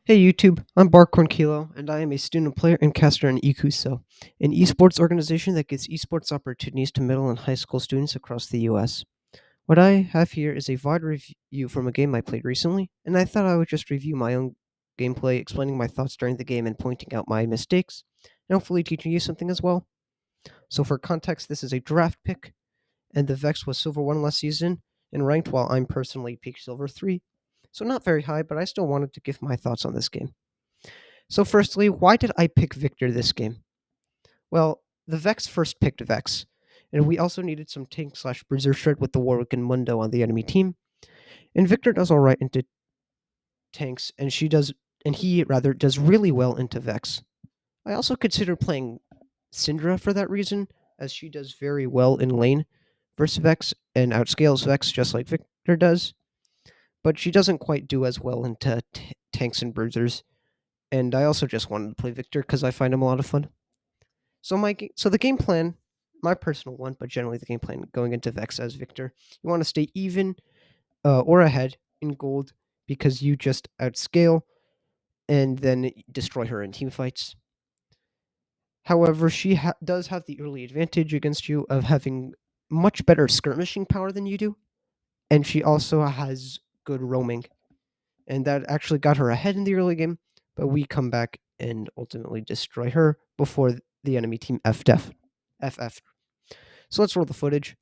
Hey YouTube, I'm Barcorn Kilo, and I am a student player and caster in Ekuso, an esports organization that gives esports opportunities to middle and high school students across the US. What I have here is a VOD review from a game I played recently, and I thought I would just review my own gameplay, explaining my thoughts during the game and pointing out my mistakes, and hopefully teaching you something as well. So, for context, this is a draft pick, and the Vex was Silver 1 last season and ranked while I'm personally peak Silver 3. So, not very high, but I still wanted to give my thoughts on this game. So, firstly, why did I pick Viktor this game? Well, the Vex first picked Vex, and we also needed some tank slash bruiser shred with the Warwick and Mundo on the enemy team. And Viktor does alright into tanks, and he rather does really well into Vex. I also consider playing Syndra for that reason, as she does very well in lane versus Vex and outscales Vex just like Viktor does, but she doesn't quite do as well into tanks and bruisers. And I also just wanted to play Viktor because I find him a lot of fun. So the game plan, my personal one, but generally the game plan going into Vex as Viktor, you want to stay even or ahead in gold because you just outscale and then destroy her in team fights. However, she does have the early advantage against you of having much better skirmishing power than you do, and she also has good roaming, and that actually got her ahead in the early game. But we come back and ultimately destroy her before the enemy team FF. So let's roll the footage.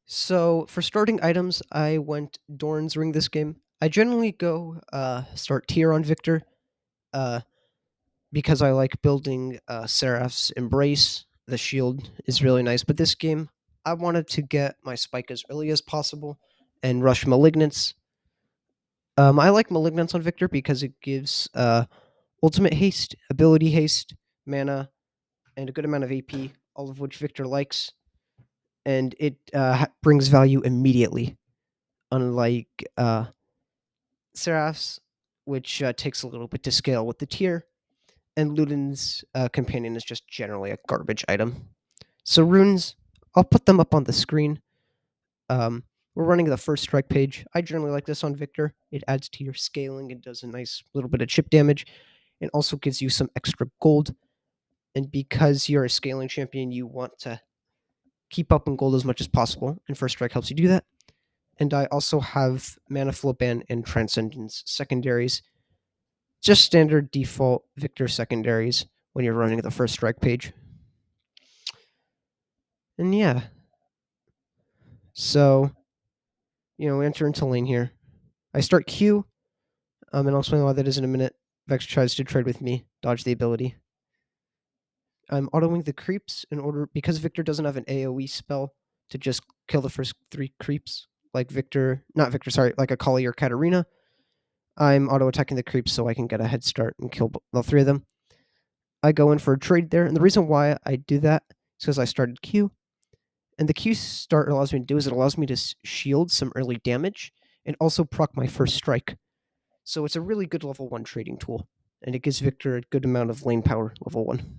So for starting items, I went Dorn's Ring this game. I generally go start tier on Viktor uh, because I like building Seraph's Embrace. The shield is really nice, but this game, I wanted to get my spike as early as possible and rush Malignance. I like Malignance on Viktor because it gives ultimate haste, ability haste, mana, and a good amount of AP, all of which Viktor likes, and it brings value immediately, unlike Seraph's, which takes a little bit to scale with the tier, and Luden's companion is just generally a garbage item. So runes, I'll put them up on the screen. We're running the first strike page. I generally like this on Viktor. It adds to your scaling. It does a nice little bit of chip damage. It also gives you some extra gold. And because you're a scaling champion, you want to keep up in gold as much as possible. And first strike helps you do that. And I also have Mana Flow Ban and Transcendence secondaries. Just standard default Viktor secondaries when you're running the first strike page. And yeah. So, we enter into lane here. I start Q, and I'll explain why that is in a minute. Vex tries to trade with me, dodge the ability. I'm autoing the creeps in order because Viktor doesn't have an AoE spell to just kill the first 3 creeps like like Akali or Katarina. I'm auto attacking the creeps so I can get a head start and kill all 3 of them. I go in for a trade there, and the reason why I do that is because I started Q, and the Q start allows me to do is it allows me to shield some early damage and also proc my first strike. So it's a really good level 1 trading tool, and it gives Viktor a good amount of lane power level 1.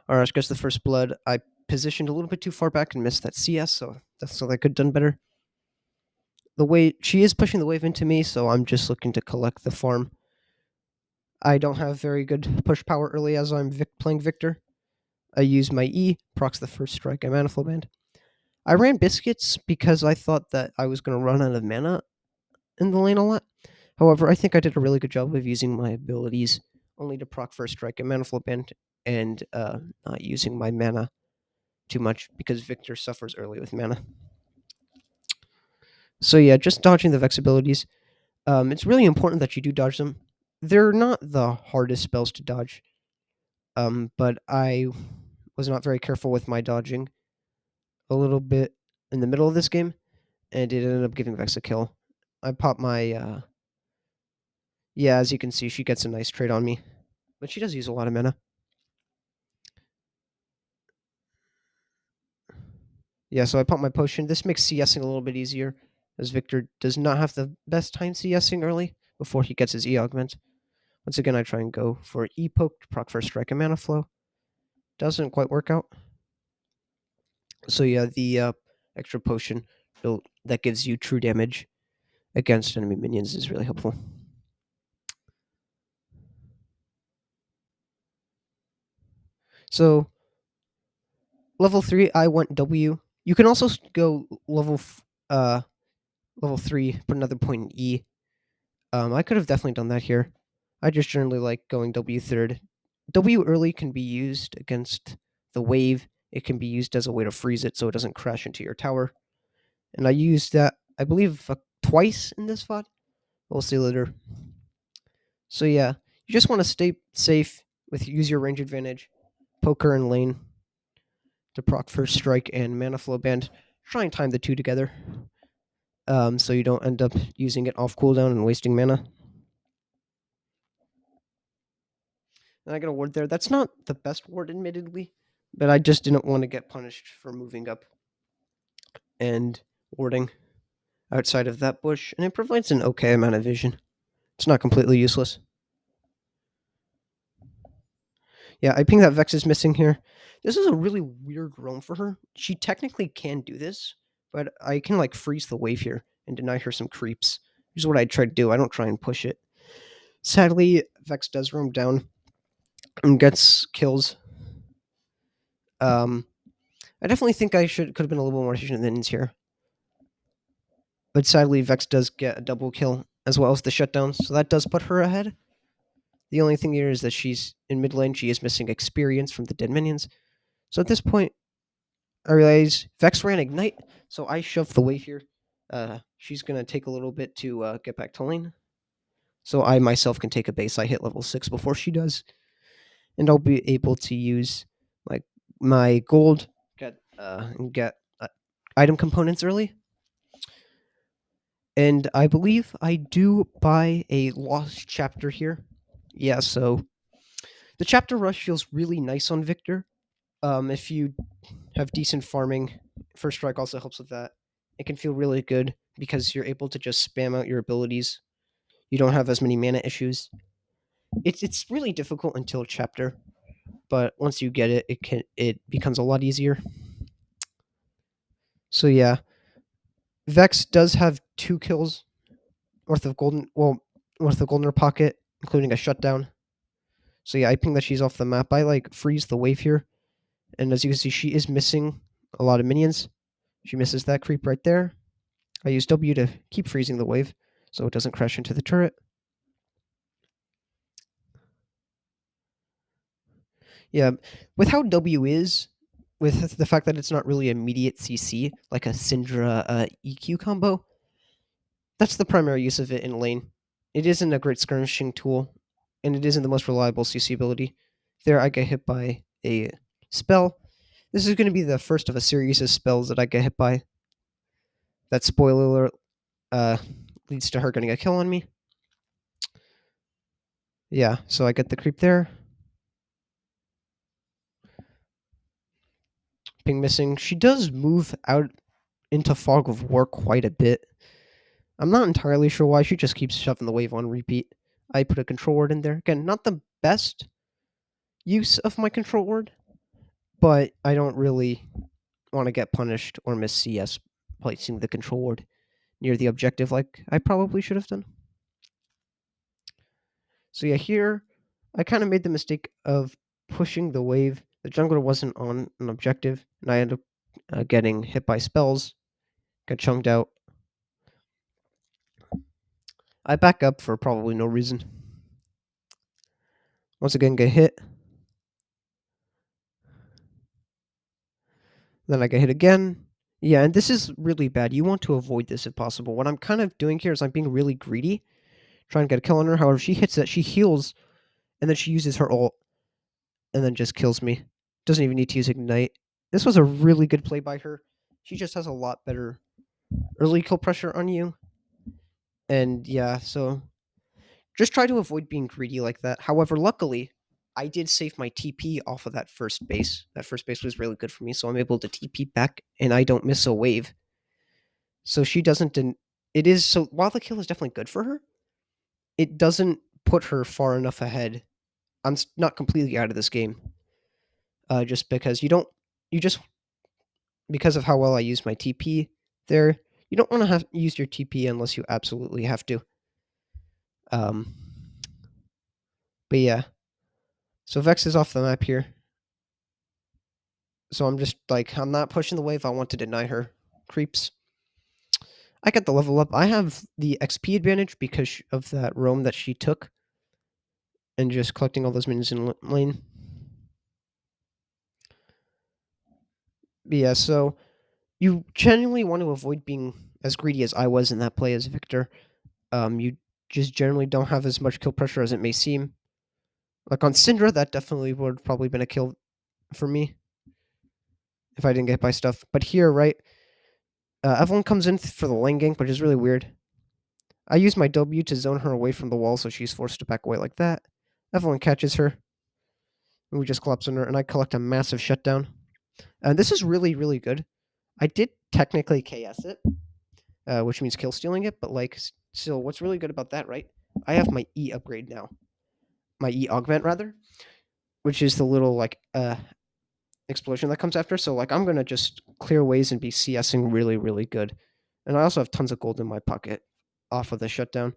Alright, I guess the first blood, I positioned a little bit too far back and missed that CS, so I could have done better. She is pushing the wave into me, so I'm just looking to collect the farm. I don't have very good push power early as I'm playing Viktor. I use my E, procs the first strike, I mana flow band. I ran biscuits because I thought that I was going to run out of mana in the lane a lot. However, I think I did a really good job of using my abilities only to proc first strike and mana flow band and not using my mana too much because Viktor suffers early with mana. So yeah, just dodging the Vex abilities. It's really important that you do dodge them. They're not the hardest spells to dodge, but I was not very careful with my dodging a little bit in the middle of this game, and it ended up giving Vex a kill. I popped my yeah, as you can see, she gets a nice trade on me, but she does use a lot of mana. Yeah, so I popped my potion. This makes CSing a little bit easier, as Viktor does not have the best time CSing early before he gets his E augment. Once again, I try and go for E poke, proc first strike and mana flow. Doesn't quite work out. So yeah, the extra potion that gives you true damage against enemy minions is really helpful. So level 3, I went W. You can also go level 3, put another point in E. I could have definitely done that here. I just generally like going W third. W early can be used against the wave. It can be used as a way to freeze it so it doesn't crash into your tower. And I used that, I believe, twice in this VOD. We'll see later. So yeah, you just want to stay safe with use your range advantage, poker and lane to proc first strike and mana flow band. Try and time the two together, so you don't end up using it off cooldown and wasting mana. And I got a ward there. That's not the best ward, admittedly, but I just didn't want to get punished for moving up and warding outside of that bush, and it provides an okay amount of vision. It's not completely useless. Yeah, I think that Vex is missing here. This is a really weird roam for her. She technically can do this, but I can like freeze the wave here and deny her some creeps. Which is what I try to do. I don't try and push it. Sadly, Vex does roam down and gets kills. Um, I definitely think I could have been a little more efficient than here. But sadly, Vex does get a double kill as well as the shutdown, so that does put her ahead. The only thing here is that she's in mid lane. She is missing experience from the dead minions. So at this point, I realize Vex ran Ignite, so I shoved the wave here. She's gonna take a little bit to get back to lane, so I myself can take a base. I hit level 6 before she does, and I'll be able to use like my gold get item components early. And I believe I do buy a lost chapter here. Yeah, so the chapter rush feels really nice on Victor. If you have decent farming, first strike also helps with that. It can feel really good because you're able to just spam out your abilities. You don't have as many mana issues. It's really difficult until chapter, but once you get it, it becomes a lot easier. So yeah, Vex does have 2 kills worth of golden pocket, including a shutdown. So yeah, I ping that she's off the map. I like freeze the wave here, and as you can see, she is missing a lot of minions. She misses that creep right there. I use W to keep freezing the wave so it doesn't crash into the turret. Yeah, with how W is, with the fact that it's not really immediate CC like a Syndra EQ combo, that's the primary use of it in lane. It isn't a great skirmishing tool, and it isn't the most reliable CC ability. There, I get hit by a spell. This is going to be the first of a series of spells that I get hit by. That spoiler alert uh, leads to her getting a kill on me. Yeah, so I get the creep there. Ping missing. She does move out into Fog of War quite a bit. I'm not entirely sure why. She just keeps shoving the wave on repeat. I put a control word in there. Again, not the best use of my control word, but I don't really want to get punished or miss CS placing the control word near the objective like I probably should have done. So yeah, here I kind of made the mistake of pushing the wave. The jungler wasn't on an objective, and I ended up getting hit by spells, got chunked out. I back up for probably no reason. Once again, get hit. Then I get hit again. Yeah, and this is really bad. You want to avoid this if possible. What I'm kind of doing here is I'm being really greedy, trying to get a kill on her. However, she hits that, she heals, and then she uses her ult, and then just kills me. Doesn't even need to use Ignite. This was a really good play by her. She just has a lot better early kill pressure on you. And yeah, so just try to avoid being greedy like that. However, luckily, I did save my TP off of that first base. That first base was really good for me, so I'm able to TP back, and I don't miss a wave. So she doesn't. It is so while the kill is definitely good for her, it doesn't put her far enough ahead. I'm not completely out of this game, just because you don't. You just because of how well I use my TP there. You don't want to have use your TP unless you absolutely have to. Um, but yeah, so Vex is off the map here. So I'm just like I'm not pushing the wave. I want to deny her creeps. I got the level up. I have the XP advantage because of that roam that she took, and just collecting all those minions in lane. But yeah, so you genuinely want to avoid being as greedy as I was in that play as Viktor. You just generally don't have as much kill pressure as it may seem. Like on Syndra, that definitely would probably been a kill for me if I didn't get by stuff. But here, right, Evelyn comes in for the lane gank, which is really weird. I use my W to zone her away from the wall, so she's forced to back away like that. Evelyn catches her, and we just collapse on her, and I collect a massive shutdown. And this is really, really good. I did technically KS it, which means kill stealing it, but like, still, what's really good about that, right? I have my E upgrade now, my E augment rather, which is the little like explosion that comes after. So like, I'm gonna just clear ways and be CSing really, really good. And I also have tons of gold in my pocket off of the shutdown.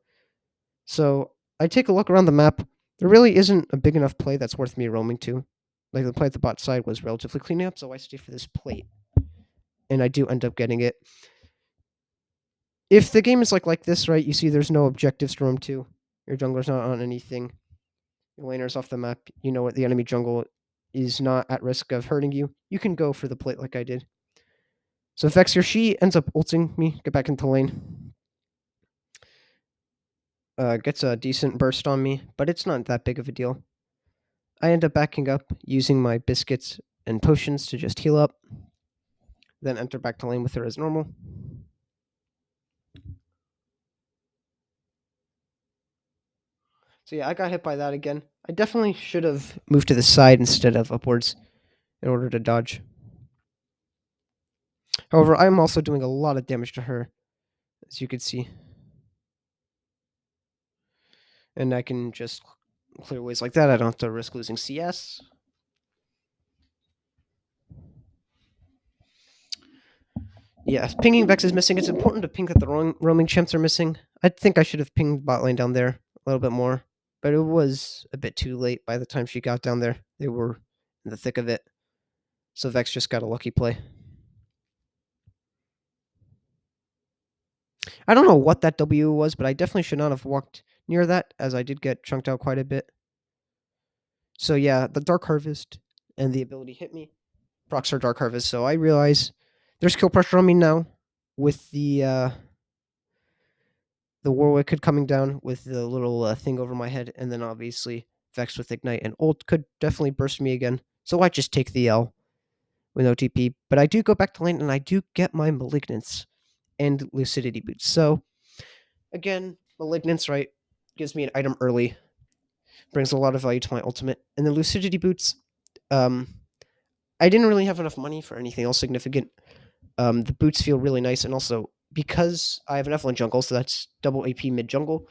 So I take a look around the map. There really isn't a big enough play that's worth me roaming to. Like the play at the bot side was relatively cleaning up, so I stay for this plate, and I do end up getting it. If the game is like this, right? You see, there's no objectives to roam to. Your jungler's not on anything. Your laner's off the map. You know what? The enemy jungle is not at risk of hurting you. You can go for the plate like I did. So Vex here, she ends up ulting me, get back into lane. Gets a decent burst on me, but it's not that big of a deal. I end up backing up using my biscuits and potions to just heal up, then enter back to lane with her as normal. So yeah, I got hit by that again. I definitely should have moved to the side instead of upwards in order to dodge. However, I'm also doing a lot of damage to her, as you can see. And I can just clear ways like that. I don't have to risk losing CS. Yeah, pinging Vex is missing. It's important to ping that the roaming champs are missing. I think I should have pinged bot lane down there a little bit more, but it was a bit too late by the time she got down there. They were in the thick of it. So Vex just got a lucky play. I don't know what that W was, but I definitely should not have walked near that, as I did get chunked out quite a bit. So yeah, the Dark Harvest and the ability hit me. Procs are Dark Harvest, so I realize there's kill pressure on me now with the Warwicked coming down with the little thing over my head, and then obviously Vex with Ignite and ult could definitely burst me again. So I just take the L with OTP, but I do go back to lane and I do get my Malignance and Lucidity boots. So again, Malignance, right, gives me an item early, brings a lot of value to my ultimate, and the Lucidity boots. Um, I didn't really have enough money for anything else significant. The boots feel really nice, and also because I have an Evelyn jungle, so that's double AP mid jungle.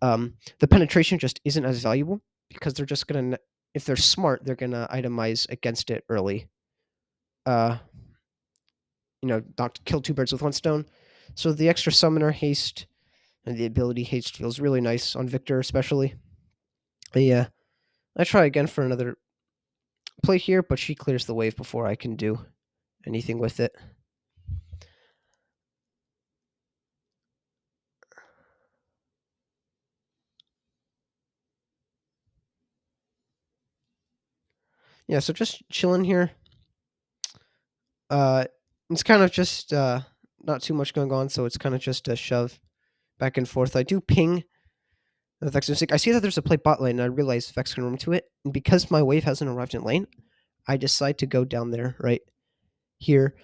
The penetration just isn't as valuable because they're just gonna, if they're smart, they're gonna itemize against it early. Uh, not kill two birds with one stone. So the extra summoner haste and the ability haste feels really nice on Viktor, especially. But yeah, I try again for another play here, but she clears the wave before I can do anything with it. Yeah, so just chilling here. Uh, it's kind of just not too much going on, so it's kind of just a shove back and forth. I do ping the Vex Mystic. I see that there's a play bot lane, and I realize Vex can roam to it. And because my wave hasn't arrived in lane, I decide to go down there right here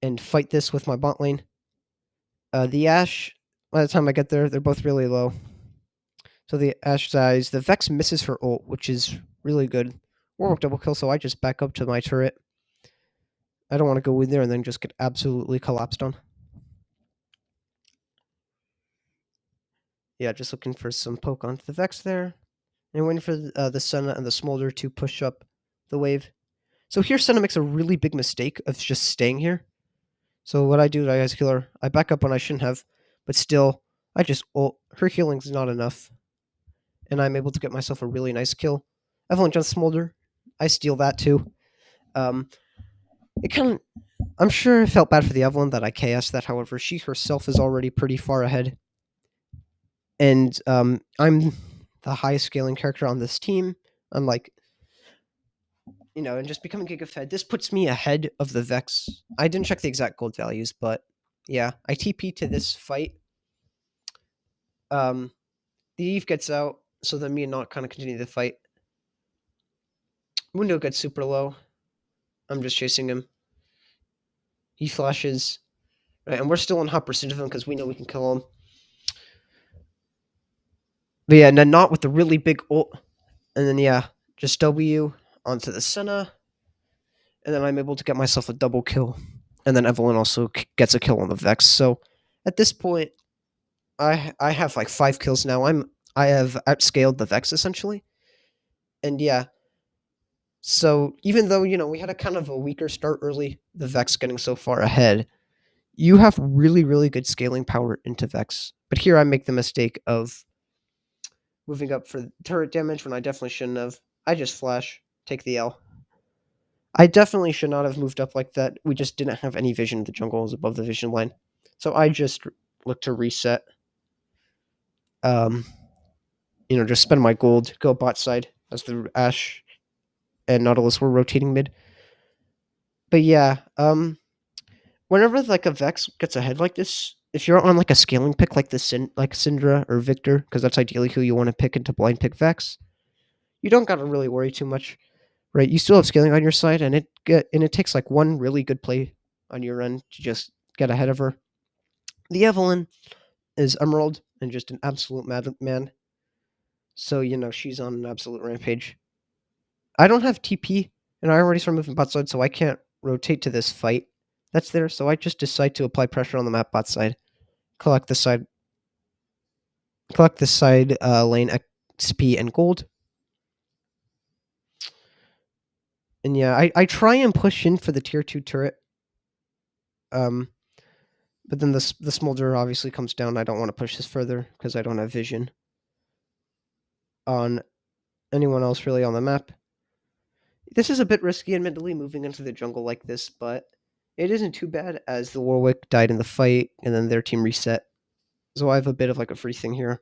and fight this with my bot lane. The Ashe, by the time I get there, they're both really low. So the Ashe dies. The Vex misses her ult, which is really good. Warwick double kill, so I just back up to my turret. I don't want to go in there and then just get absolutely collapsed on. Yeah, just looking for some poke onto the Vex there. And waiting for the Senna and the Smolder to push up the wave. So here Senna makes a really big mistake of just staying here. So what I do, I as healer, I back up when I shouldn't have, but still, I just ult. Her healing's not enough, and I'm able to get myself a really nice kill. Evelyn jumps Smolder. I steal that too. Um, it kind of, I'm sure it felt bad for the Evelyn that I KS that. However, she herself is already pretty far ahead, and I'm the highest scaling character on this team. I'm like, and just becoming Giga Fed. This puts me ahead of the Vex. I didn't check the exact gold values, but yeah, I TP to this fight. Um, the Eve gets out, so then me and Not kind of continue the fight. Mundo gets super low. I'm just chasing him. He flashes, right, and we're still in hot pursuit of him because we know we can kill him. But yeah, and then Not with the really big ult, and then yeah, just W onto the Senna, and then I'm able to get myself a double kill, and then Evelyn also gets a kill on the Vex. So at this point, I have like 5 kills now. I have outscaled the Vex essentially, and yeah. So even though we had a kind of a weaker start early, the Vex getting so far ahead, you have really really good scaling power into Vex. But here I make the mistake of moving up for turret damage when I definitely shouldn't have. I just flash, take the L. I definitely should not have moved up like that. We just didn't have any vision. The jungle was above the vision line, so I just look to reset. Um, just spend my gold, go bot side as the Ash and Nautilus were rotating mid. But yeah, whenever like a Vex gets ahead like this, if you're on like a scaling pick like like Syndra or Viktor, because that's ideally who you want to pick into blind pick Vex, you don't gotta really worry too much, right? You still have scaling on your side, and it takes like one really good play on your end to just get ahead of her. The Evelyn is Emerald and just an absolute madman. So she's on an absolute rampage. I don't have TP, and I already started moving bot side, so I can't rotate to this fight that's there. So I just decide to apply pressure on the map bot side, collect the side, lane XP and gold. And yeah, I try and push in for the tier 2 turret. But then the smolder obviously comes down. I don't want to push this further because I don't have vision on anyone else really on the map. This is a bit risky, admittedly, moving into the jungle like this, but it isn't too bad as the Warwick died in the fight and then their team reset. So I have a bit of like a free thing here.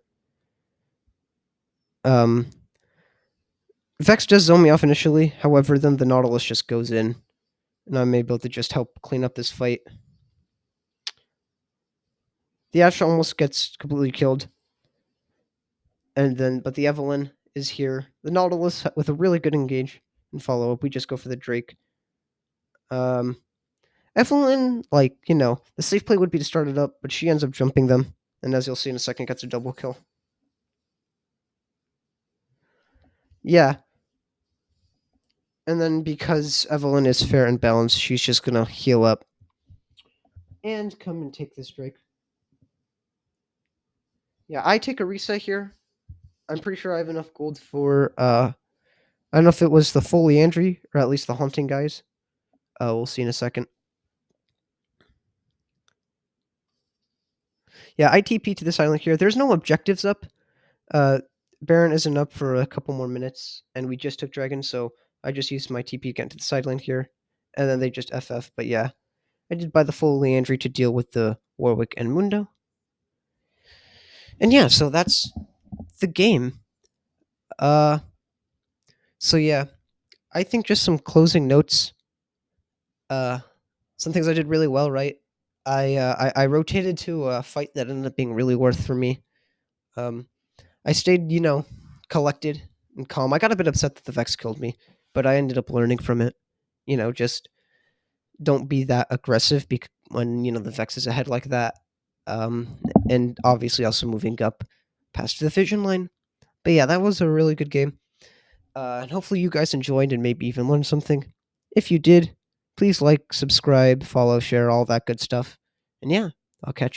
Vex does zone me off initially, however, then the Nautilus just goes in, and I'm able to just help clean up this fight. The Ash almost gets completely killed, but the Evelyn is here. The Nautilus with a really good engage and follow up. We just go for the Drake. Evelyn, the safe play would be to start it up, but she ends up jumping them, and as you'll see in a second, gets a double kill. Yeah. And then because Evelyn is fair and balanced, she's just gonna heal up and come and take this Drake. Yeah, I take a reset here. I'm pretty sure I have enough gold for I don't know if it was the full Leandry or at least the Haunting guys. We'll see in a second. Yeah, I TP to this island here. There's no objectives up. Baron isn't up for a couple more minutes, and we just took Dragon, so I just used my TP again to the side lane here, and then they just FF. But yeah, I did buy the full Leandry to deal with the Warwick and Mundo. And yeah, so that's the game. So yeah, I think just some closing notes. Some things I did really well, right? I rotated to a fight that ended up being really worth for me. Um, I stayed, collected and calm. I got a bit upset that the Vex killed me, but I ended up learning from it. Just don't be that aggressive when the Vex is ahead like that. And obviously also moving up past the vision line. But yeah, that was a really good game. And hopefully you guys enjoyed and maybe even learned something. If you did, please like, subscribe, follow, share, all that good stuff. And yeah, I'll catch you.